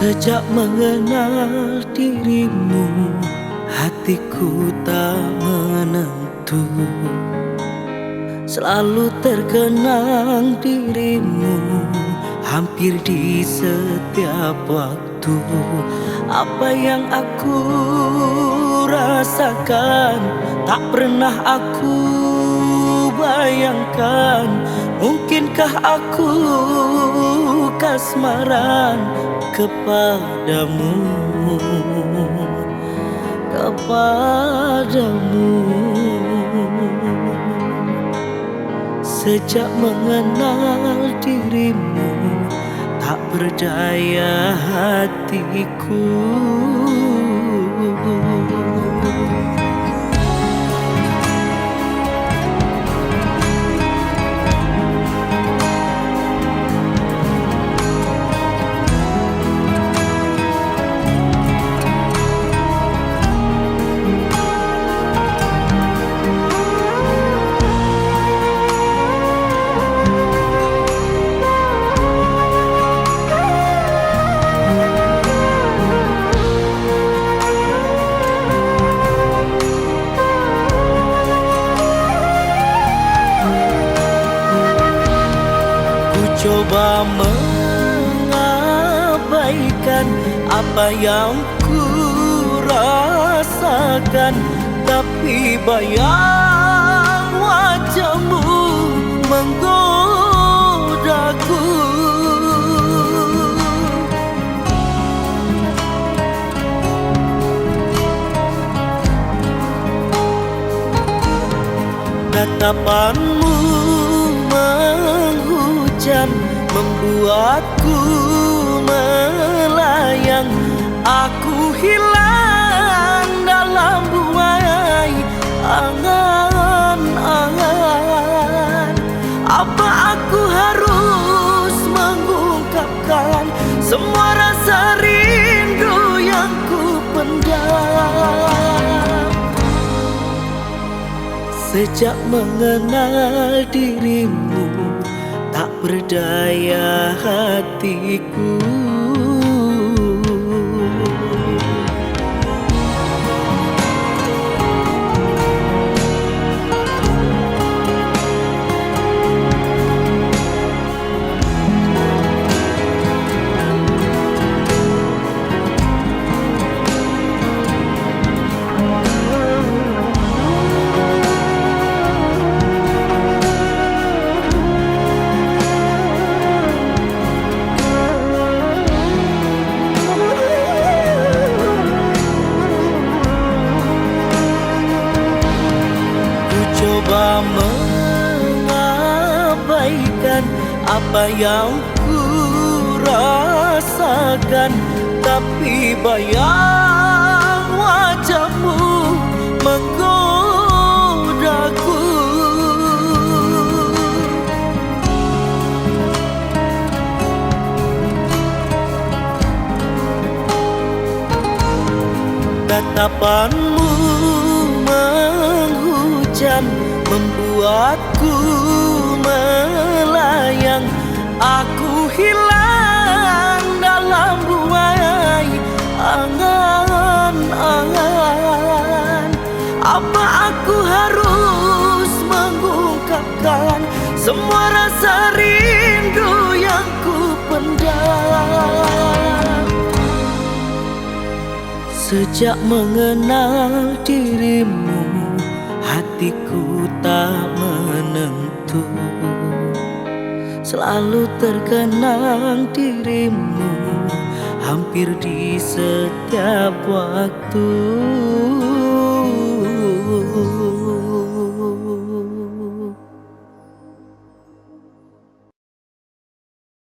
Sejak mengenal dirimu, hatiku tak menentu. Selalu terkenang dirimu, hampir di setiap waktu. Apa yang aku rasakan tak pernah aku bayangkan. Mungkinkah aku kasmaran kepadamu, Sejak mengenal dirimu, tak berdaya hatiku. Coba mengabaikan apa yang ku rasakan, tapi bayang wajahmu menggodaku. Tatapanmu menghujan, membuatku melayang. Aku hilang dalam buai angan-angan. Apa aku harus mengungkapkan semua rasa rindu yang ku pendam? Sejak mengenal dirimu, tak berdaya hatiku. Coba mengabaikan apa yang ku rasakan, tapi bayang wajahmu menggodaku. Tatapanmu menghujan, membuatku melayang. Aku hilang dalam buai angan-angan. Apa aku harus mengungkapkan semua rasa rindu yang ku pendam? Sejak mengenal dirimu, hatiku tak menentu. Selalu terkenang dirimu, hampir di setiap waktu.